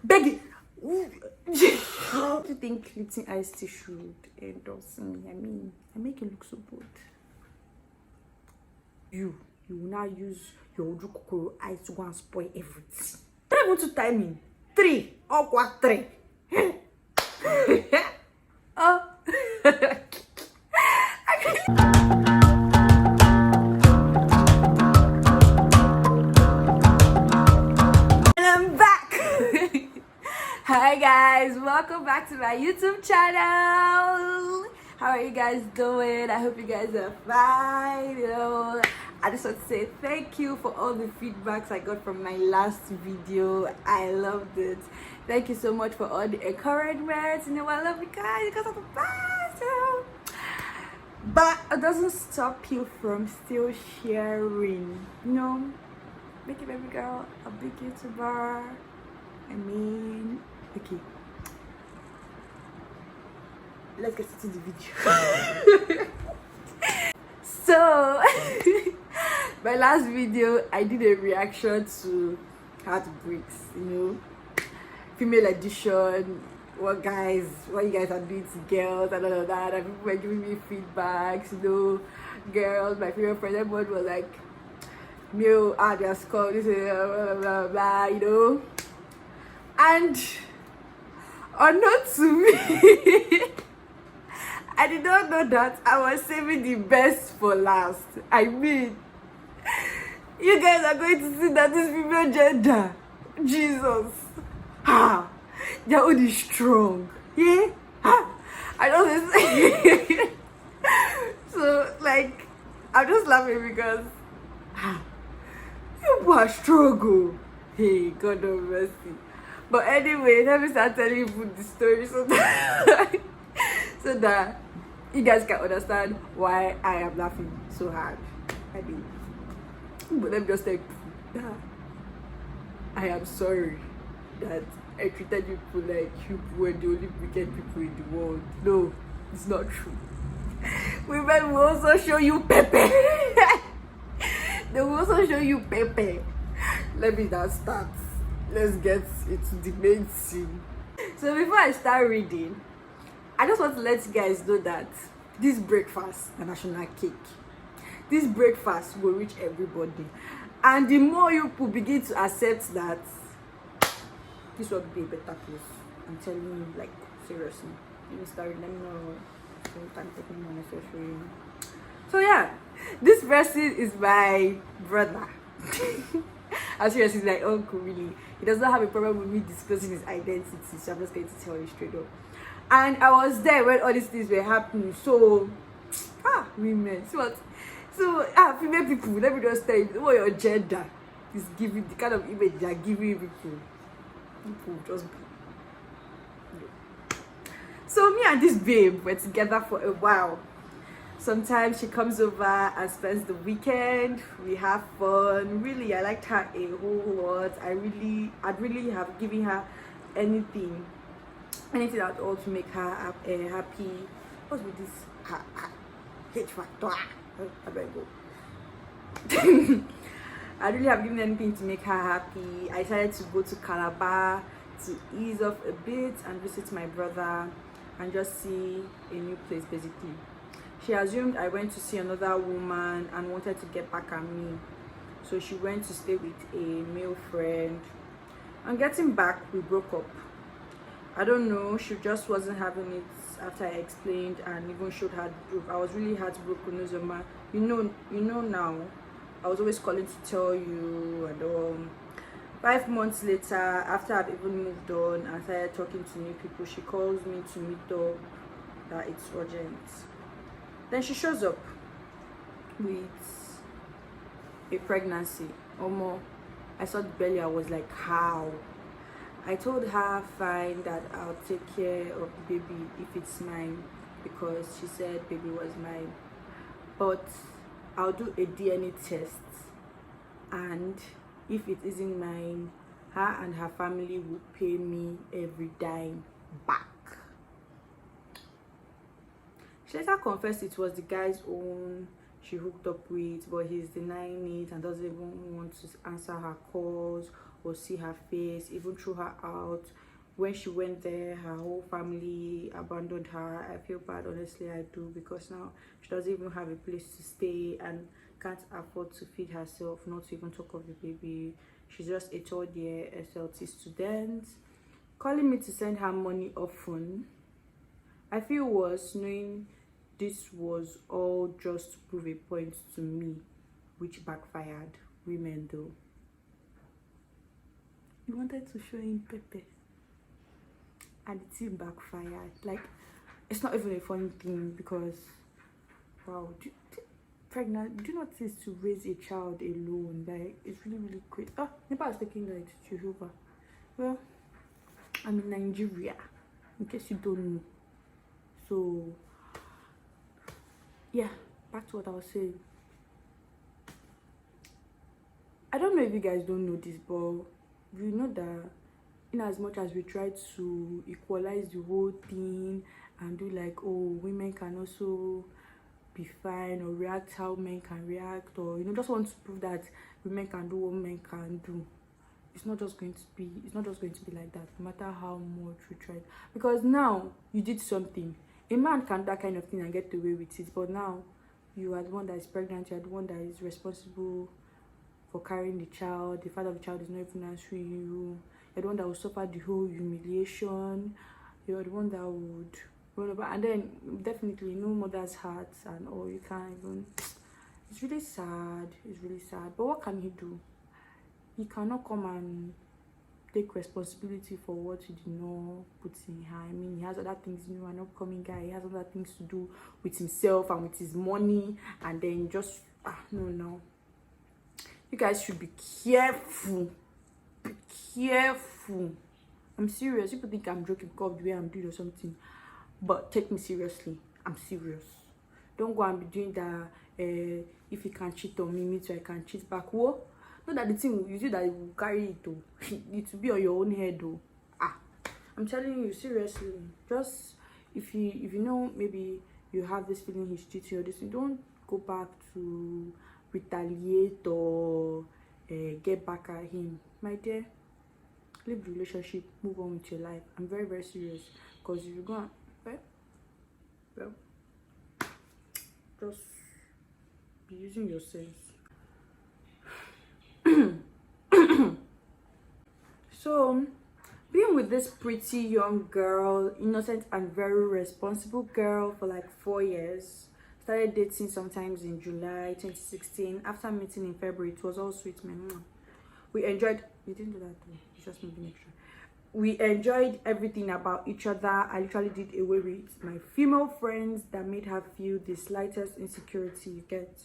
Begging. How do you think Lipton Ice Tea should endorse me? I mean, I make it look so good. You will now use your Ojukokoro eyes to go and spoil everything. 3 want to time me. 3 or what 3? Oh. Hi guys, welcome back to my YouTube channel. How are you guys doing? I hope you guys are fine. I just want to say thank you for all the feedbacks I got from my last video. I loved it. Thank you so much for all the encouragement. I love you guys because of the best. But it doesn't stop you from still sharing. Make it baby girl a big YouTuber. I mean, okay, let's get into the video. So my last video I did a reaction to Heartbreaks, female edition, what you guys are doing to girls and all of that, and people were giving me feedbacks, girls, my favorite friend, everyone was like, male, their skull, this blah blah blah, and unknown to me, I did not know that I was saving the best for last. I mean, you guys are going to see that this female gender, Jesus, their own is strong. Yeah, I don't say. So like, I'm just laughing because you are strong. Hey, God of mercy. But anyway, let me start telling you the story so that you guys can understand why I am laughing so hard. I mean, but let me just tell you that I am sorry that I treated people like you were the only wicked people in the world. No, it's not true. Women will also show you Pepe. They will also show you Pepe. Let me now start. Let's get into the main scene. So before I start reading, I just want to let you guys know that this breakfast, a national cake, this breakfast will reach everybody, and the more you people begin to accept that, this will be a better place. I'm telling you, like, seriously. Let me start reading. Let me know so you can take me more necessary. So yeah, this person is my brother. I'm serious, he's like uncle, really. He does not have a problem with me disclosing his identity, so I'm just going to tell you straight up. And I was there when all these things were happening. So women, so female people, let me just tell you what your gender is giving, the kind of image they are giving people just be. So me and this babe were together for a while. Sometimes she comes over and spends the weekend. We have fun. Really, I liked her a whole lot. I'd really have given her anything at all to make her happy. What's with this H factor? I better go. I really have given anything to make her happy. I decided to go to Calabar to ease off a bit and visit my brother and just see a new place, basically. She assumed I went to see another woman and wanted to get back at me. So she went to stay with a male friend. On getting back, we broke up. I don't know, she just wasn't having it after I explained and even showed her proof. I was really heartbroken, Uzoma. You know now. I was always calling to tell you and 5 months later, after I've even moved on and started talking to new people, she calls me to meet up that it's urgent. Then she shows up with a pregnancy. More. I saw the belly. I was like, how? I told her, fine, that I'll take care of the baby if it's mine, because she said baby was mine. But I'll do a DNA test, and if it isn't mine, her and her family will pay me every dime back. She later confessed it was the guy's own she hooked up with, but he's denying it and doesn't even want to answer her calls or see her face, even threw her out. When she went there, her whole family abandoned her. I feel bad, honestly, I do, because now she doesn't even have a place to stay and can't afford to feed herself, not to even talk of the baby. She's just a third year SLT student. Calling me to send her money often, I feel worse knowing this was all just to prove a point to me, which backfired. Women though. You wanted to show him Pepe, and the team backfired. Like, it's not even a funny thing, because wow, pregnant, do not cease to raise a child alone. Like, it's really crazy. Oh, Nepal is taking like Jehovah. Well, I'm in Nigeria, in case you don't know. So yeah, back to what I was saying. I don't know if you guys don't know this, but you know that in as much as we try to equalize the whole thing and do like, oh, women can also be fine or react how men can react, or just want to prove that women can do what men can do, it's not just going to be like that, no matter how much we try. Because now you did something. A man can do that kind of thing and get away with it, but now you are the one that is pregnant, you are the one that is responsible for carrying the child. The father of the child is not even answering you. You're the one that will suffer the whole humiliation. You're the one that would run over, and then definitely no mother's heart and all. You can't even. It's really sad. It's really sad. But what can he do? He cannot come and take responsibility for what he did not put in her. I mean, he has other things, an upcoming guy. He has other things to do with himself and with his money, and then just no. You guys should be careful. Be careful. I'm serious. People think I'm joking because of the way I'm doing or something, but take me seriously. I'm serious. Don't go and be doing that. If you can cheat on me too, I can cheat back. Whoa. Not that the thing you do that you will carry it though. It will be on your own head though. I'm telling you seriously. Just if you know maybe you have this feeling he's cheating or this thing, don't go back to retaliate or get back at him. My dear, leave the relationship, move on with your life. I'm very serious, because if you go and well, just be using your sense. So being with this pretty young girl, innocent and very responsible girl, for like 4 years. Started dating sometimes in July 2016. After meeting in February, it was all sweet, man. We enjoyed. You didn't do that though. You just made an extra. We enjoyed everything about each other. I literally did away with my female friends that made her feel the slightest insecurity. You get.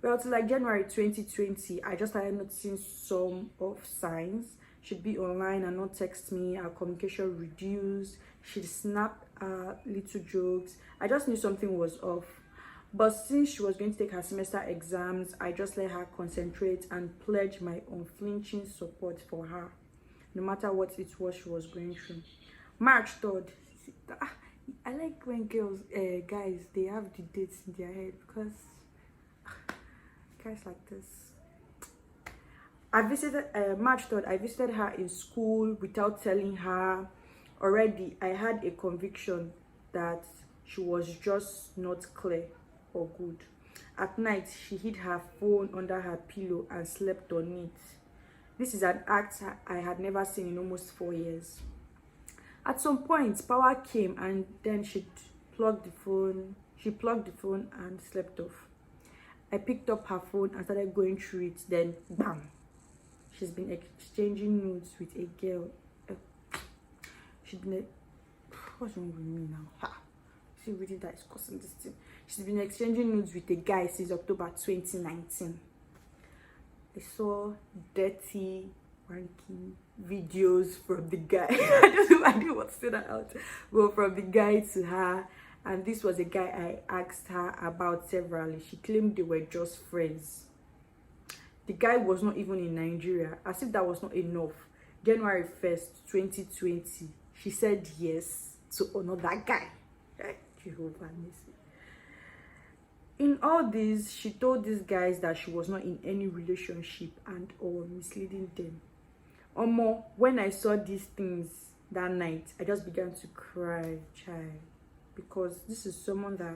Well, till like January 2020, I just started noticing some of signs. She'd be online and not text me. Our communication reduced. She'd snap little jokes. I just knew something was off. But since she was going to take her semester exams, I just let her concentrate and pledge my unflinching support for her, no matter what it was she was going through. March 3rd. I like when guys, they have the dates in their head, because guys like this. I visited March 3rd. I visited her in school without telling her. Already, I had a conviction that she was just not clear or good. At night, she hid her phone under her pillow and slept on it. This is an act I had never seen in almost 4 years. At some point, power came, and then she plugged the phone. She plugged the phone and slept off. I picked up her phone and started going through it. Then, bam! She's been exchanging nudes with a girl. She's been. What's wrong with me now? See, really, that is causing this thing. She's been exchanging nudes with a guy since October 2019. I saw dirty, wanky videos from the guy. I didn't want to say that out. Well, from the guy to her. And this was a guy I asked her about severally. She claimed they were just friends. The guy was not even in Nigeria. As if that was not enough. January 1st, 2020, she said yes to another guy. Jehovah mercy. In all this, she told these guys that she was not in any relationship and or misleading them. Omo, when I saw these things that night, I just began to cry, child, because this is someone that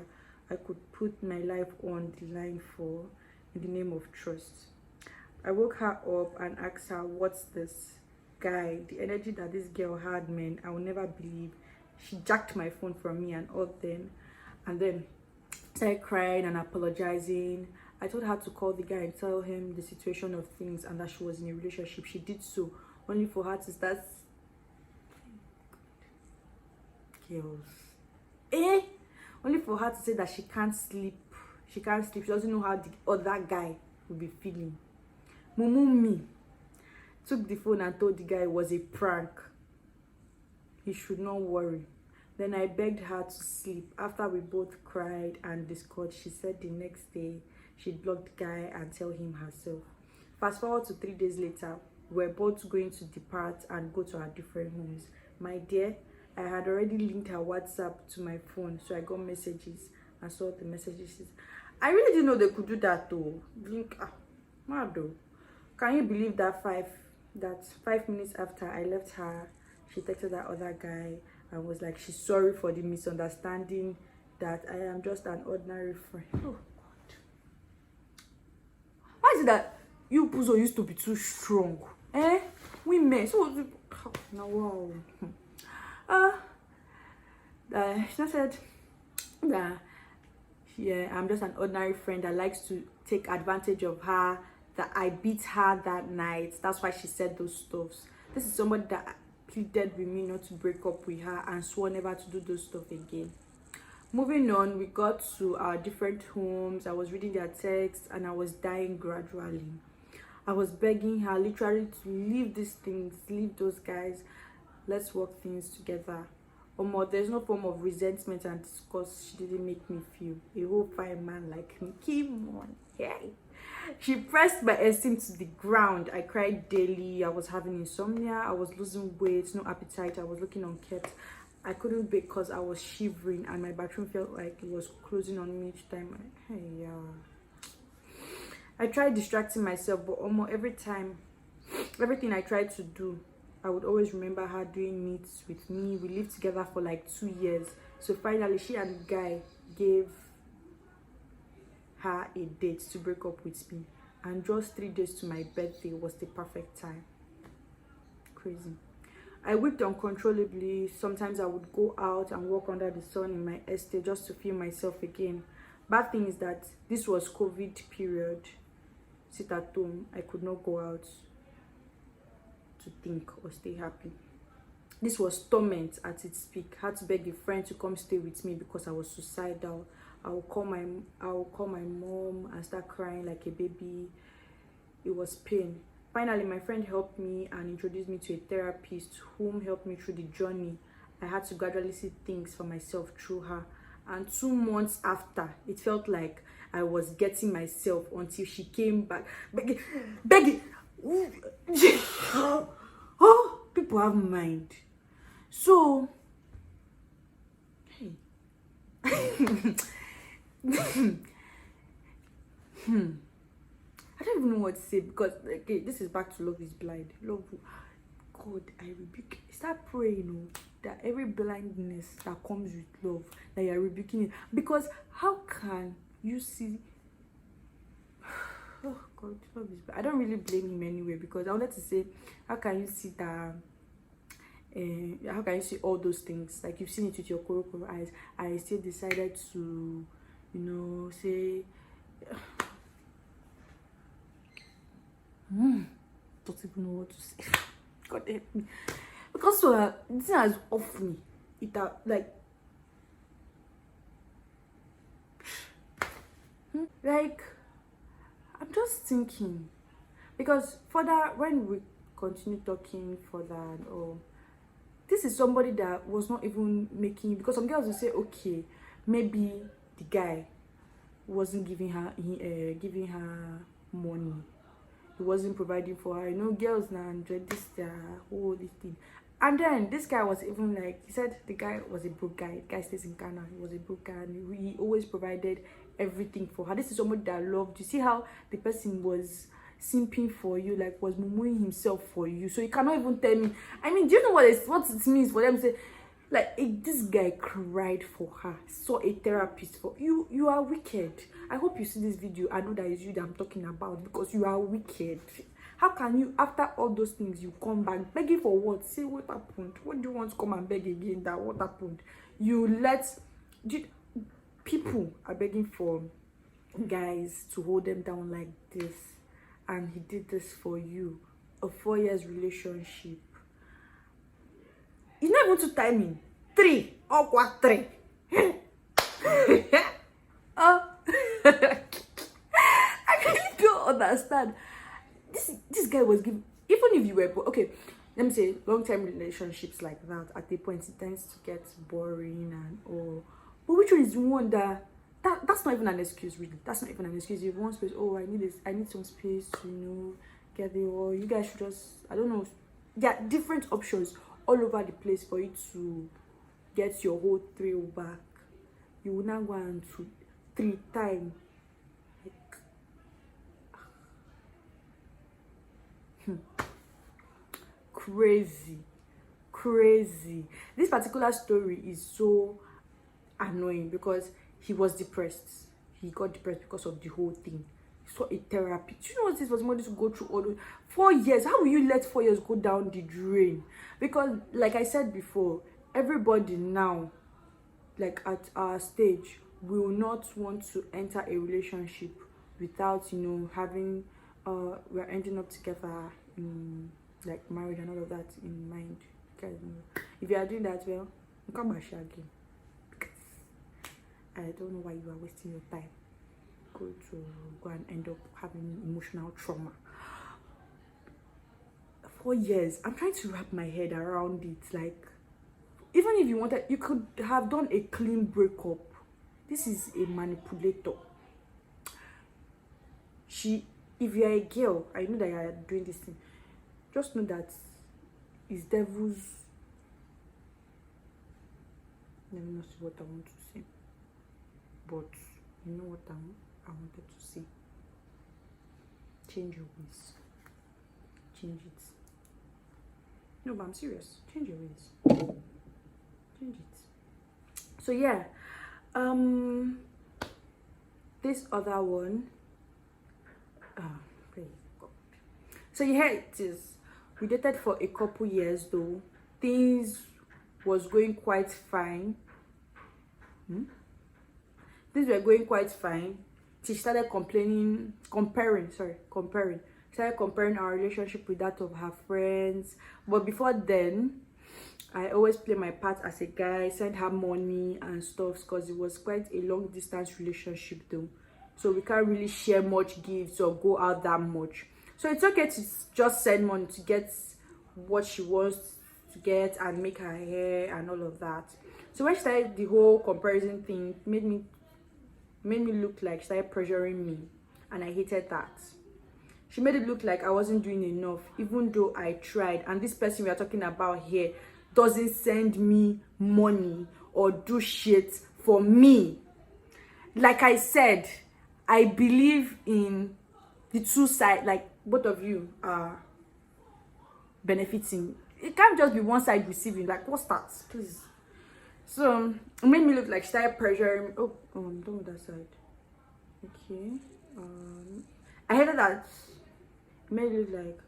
I could put my life on the line for in the name of trust. I woke her up and asked her, what's this? Guy, the energy that this girl had, man, I will never believe. She jacked my phone from me and all then. And then started crying and apologizing. I told her to call the guy and tell him the situation of things and that she was in a relationship. She did so, only for her to start. Girls. Only for her to say that she can't sleep. She can't sleep. She doesn't know how the other guy will be feeling. Mumumi took the phone and told the guy it was a prank. He should not worry. Then I begged her to sleep. After we both cried and discussed, she said the next day she'd block the guy and tell him herself. Fast forward to 3 days later, we're both going to depart and go to our different homes. My dear, I had already linked her WhatsApp to my phone, so I got messages and saw the messages. I really didn't know they could do that though. Link, mad though. Can you believe that 5 minutes after I left her, she texted that other guy and was like, she's sorry for the misunderstanding, that I am just an ordinary friend. Oh God. Why is it that you Puzo used to be too strong? Women. So now wow. She said that I'm just an ordinary friend that likes to take advantage of her, that I beat her that night. That's why she said those stuffs. This is somebody that pleaded with me not to break up with her and swore never to do those stuff again. Moving on, we got to our different homes. I was reading their texts and I was dying gradually. I was begging her literally to leave these things, leave those guys. Let's work things together. There's no form of resentment and disgust she didn't make me feel. A whole fine man like me. Come on, hey. She pressed my esteem to the ground. I cried daily. I was having insomnia. I was losing weight, no appetite. I was looking unkept. I couldn't bake because I was shivering and my bathroom felt like it was closing on me each time. I tried distracting myself, but almost everything I tried to do, I would always remember her doing meets with me. We lived together for like 2 years. So finally, she and the guy gave her a date to break up with me. And just 3 days to my birthday was the perfect time. Crazy. I wept uncontrollably. Sometimes I would go out and walk under the sun in my estate just to feel myself again. Bad thing is that this was COVID period. Sit at home. I could not go out to think or stay happy. This was torment at its peak. I had to beg a friend to come stay with me because I was suicidal. I will call my mom and start crying like a baby. It was pain. Finally, my friend helped me and introduced me to a therapist whom helped me through the journey. I had to gradually see things for myself through her. And 2 months after, it felt like I was getting myself until she came back. Begging. Oh, people have mind. So, hey. I don't even know what to say because okay, this is back to love is blind. Love, God, I rebuke. Start praying, that every blindness that comes with love, that you're rebuking it. Because how can you see? Oh God, love is blind. I don't really blame him anyway because I wanted to say, how can you see that? How can you see all those things? Like you've seen it with your coral eyes. I still decided to, say. Don't even know what to say. God help me. Because this has off me. It like I'm just thinking because further when we continue talking further this is somebody that was not even making, because some girls will say okay, maybe the guy wasn't giving her money. He wasn't providing for her. Girls now enjoy this whole this thing. And then this guy was even like, he said the guy was a broke guy. The guy stays in Ghana. He was a broke guy and he always provided everything for her. This is somebody that loved. You see how the person was, simping for you, like was mumming himself for you. So you cannot even tell me. I mean, do you know what it means for them to say, like, this guy cried for her, saw a therapist for you? You are wicked. I hope you see this video. I know that is you that I'm talking about, because you are wicked. How can you, after all those things, you come back begging for what? Say, what happened? What do you want to come and beg again? That what happened? People are begging for guys to hold them down like this, and he did this for you. A 4 years relationship. It's not even 2 timing. 3 or what 3. Oh. I really don't understand. This guy was giving, even if you were, okay, let me say, long-term relationships like that, at a point it tends to get boring and all. But which one is the one that's not even an excuse, really. That's not even an excuse. You have one space, oh, I need some space to, get there, or you guys should just, I don't know. There are different options all over the place for you to get your whole thrill back. You will not go on to 3 times. Crazy. This particular story is so annoying because he was depressed. He got depressed because of the whole thing. He saw a therapy. Do you know what this was more to go through all those 4 years? How will you let 4 years go down the drain? Because, like I said before, everybody now, like at our stage, will not want to enter a relationship without, having we're ending up together, like married and all of that in mind. Guys, if you are doing that, well, come back again. I don't know why you are wasting your time. Go and end up having emotional trauma. 4 years. I'm trying to wrap my head around it. Like, even if you wanted, you could have done a clean breakup. This is a manipulator. If you're a girl, I know that you are doing this thing. Just know that it's devil's. Let me not see what I want to say. But you know what I wanted to say. Change your ways. Change it. No, but I'm serious. Change your ways. Change it. So yeah. This other one. Praise God. So yeah, it is. We dated for a couple years though. Things was going quite fine. Things were going quite fine. She started comparing. Started comparing our relationship with that of her friends. But before then, I always play my part as a guy, send her money and stuff, because it was quite a long distance relationship though. So we can't really share much gifts or go out that much. So it's okay to just send money to get what she wants to get and make her hair and all of that. So when she started the whole comparison thing, made me look like she started pressuring me, and I hated that. She made it look like I wasn't doing enough, even though I tried. And this person we are talking about here doesn't send me money or do shit for me. Like I said, I believe in the two sides, like both of you are benefiting. It can't just be one side receiving. Like, what's that? Please. So it made me look like she started pressuring. Oh, I'm done with that side. Okay. I hated that. It made it look like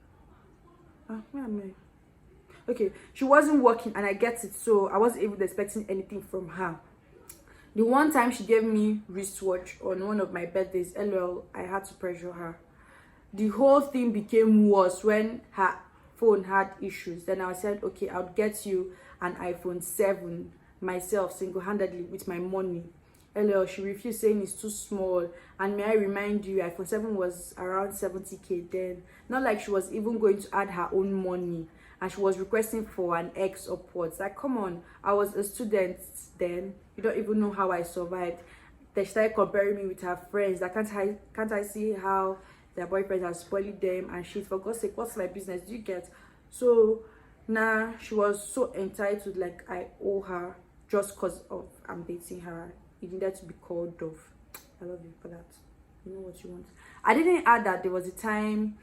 where am I? Okay, she wasn't working, and I get it, so I wasn't even expecting anything from her. The one time she gave me wristwatch on one of my birthdays, LOL, I had to pressure her. The whole thing became worse when her phone had issues. Then I said, okay, I'll get you an iPhone 7 myself, single-handedly, with my money. LOL, she refused, saying it's too small. And may I remind you, iPhone 7 was around 70k then. Not like she was even going to add her own money. And she was requesting for an X upwards. Like, come on, I was a student then. You don't even know how I survived. They started comparing me with her friends. Like, can't I see how their boyfriends are spoiling them and shit? For God's sake, what's my business? Do you get? So now she was so entitled, like I owe her just because of I'm dating her. It needed to be called off. I love you for that. You know what you want. I didn't add that there was a time,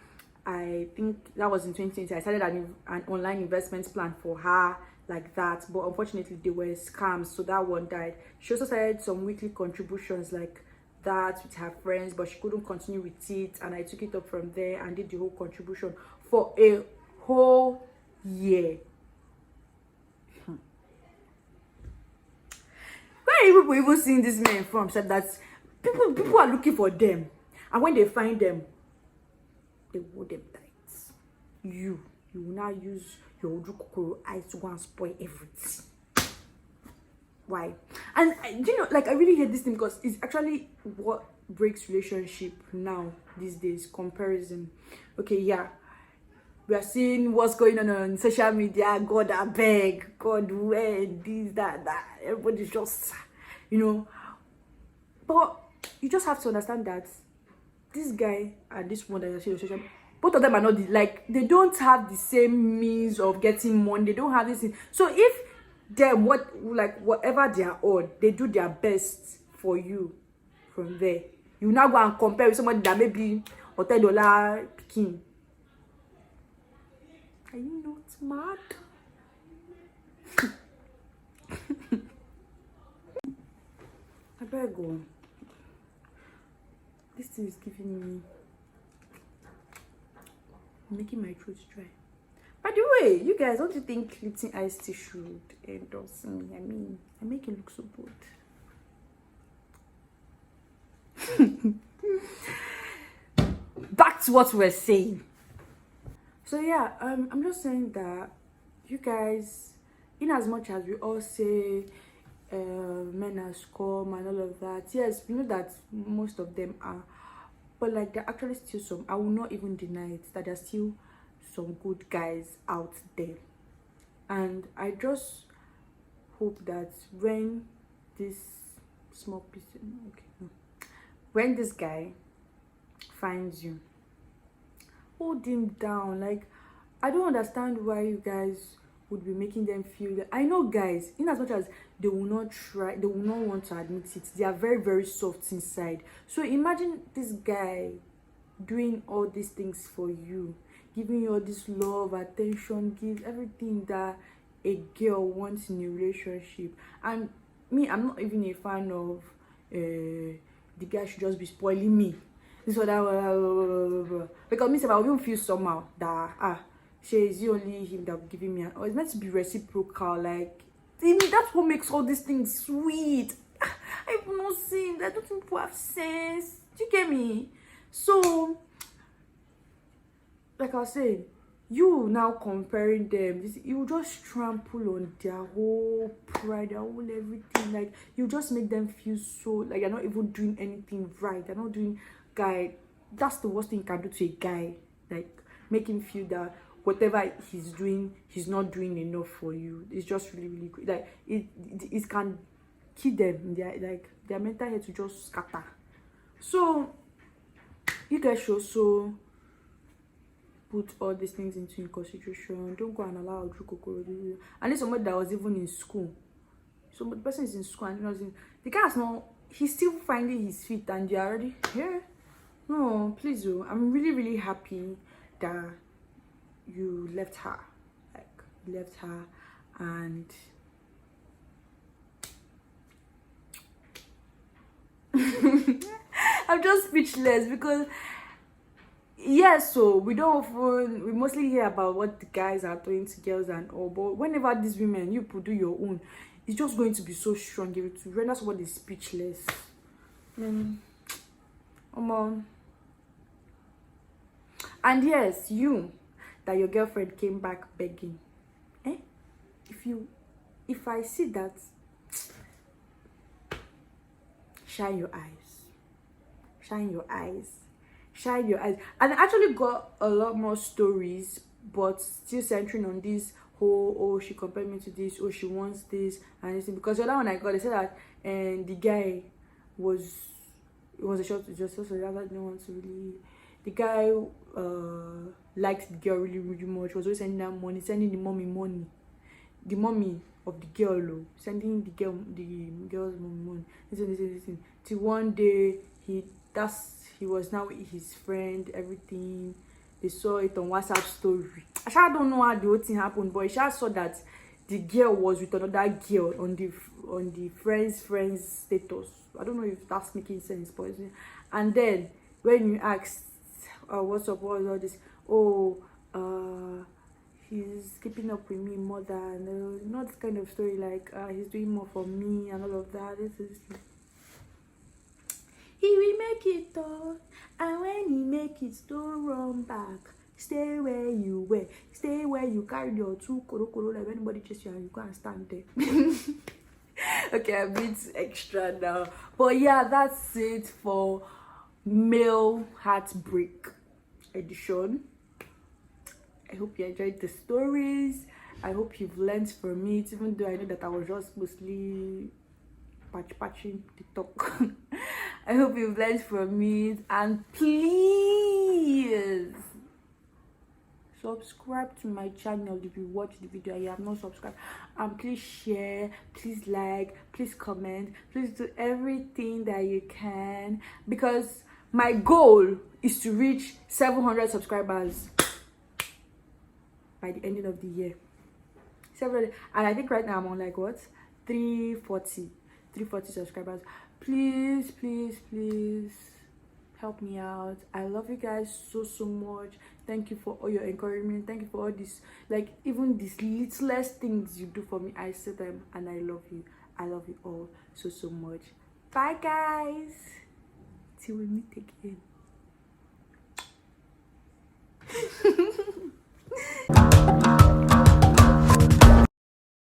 I think that was in 2020, I started an online investment plan for her like that, but unfortunately they were scams, so that one died. She also started some weekly contributions like that with her friends, but she couldn't continue with it, and I took it up from there and did the whole contribution for a whole year. Where are people even seeing these men from? Said that people are looking for them, and when they find them, they hold them tight. You will now use your Ojukokoro eyes to go and spoil everything. Why? And you know, like, I really hate this thing because it's actually what breaks relationship now these days. Comparison. Okay, yeah, we are seeing what's going on social media. God, I beg, God, when this, that, everybody's just, you know. But you just have to understand that this guy and this one that you're seeing on social media, both of them are not they don't have the same means of getting money. They don't have this thing. So if them, whatever they are on, they do their best for you from there, you now go and compare with somebody that maybe or $10 picking. Are you not mad? I better go. This thing is giving me, making my throat dry. By the way, you guys, don't you think Lipton iced tea should endorse me? I mean, I make it look so good. Back to what we're saying. So yeah, I'm just saying that you guys, in as much as we all say men are scum and all of that, yes, we know that most of them are, but like, there are actually still some, I will not even deny it, that there's still some good guys out there. And I just hope that when this small piece, when this guy finds you, hold him down. Like, I don't understand why you guys would be making them feel that. I know guys, in as much as they will not try, they will not want to admit it, they are very, very soft inside. So imagine this guy doing all these things for you, giving you all this love, attention, give everything that a girl wants in a relationship. And me, I'm not even a fan of the guy should just be spoiling me, this or that, because me, I will even feel somehow that is it only him that will giving me, or it's meant to be reciprocal. Like, that's what makes all these things sweet. I have not seen that. I don't think people have sense. Do you get me? So, like I was saying, you now comparing them, you just trample on their whole pride, their whole everything. Like, you just make them feel so like you're not even doing anything right. They're not doing, guy. That's the worst thing you can do to a guy. Like, make him feel that whatever he's doing, he's not doing enough for you. It's just really, really good. Like, it can kill them. Their mental health to just scatter. So you guys should also put all these things into consideration. Don't go and allow Ojukokoro. And it's somebody that was even in school. So the person is in school and the guy is not, he's still finding his feet and you're already here. No, please, I'm really, really happy that you left her. Like, you left her, and I'm just speechless because so we mostly hear about what the guys are doing to girls and all, but whenever these women, you do your own, it's just going to be so strong. Give it to render somebody speechless. And yes, that your girlfriend came back begging. If I see that, shine your eyes. Shine your eyes. Shine your eyes. And I actually got a lot more stories, but still centering on this whole, oh, she compared me to this, oh, she wants this and this. Because the other one I got, they said that the guy was a short, just so the other didn't want to really. The guy liked the girl really, really much. Was always sending her money, sending the mommy money. The mommy of the girl, sending the girl's mommy money. Listen. Till one day he he was now with his friend, everything. They saw it on WhatsApp story. I don't know how the whole thing happened, but I saw that the girl was with another girl on the friends status. I don't know if that's making sense, but and then when you asked, what's up, what was all this? Oh, he's keeping up with me more than not this kind of story, like he's doing more for me and all of that. This is, he will make it though, and when he make it, don't run back. Stay where you were. Stay where you carried your two koro like anybody chase you and you can't stand there. Okay, I'm a bit extra now. But yeah, that's it for male heartbreak edition. I hope you enjoyed the stories. I hope you've learned from it, even though I know that I was just mostly patching TikTok. I hope you've learned from it, and please subscribe to my channel if you watch the video and you have not subscribed, and please share, please like, please comment, please do everything that you can, because my goal is to reach 700 subscribers by the ending of the year. 700, and I think right now I'm on like what, 340 subscribers. Please help me out. I love you guys so much. Thank you for all your encouragement. Thank you for all this, like even these littlest things you do for me. I see them and I love you. I love you all so much. Bye guys, till we meet again.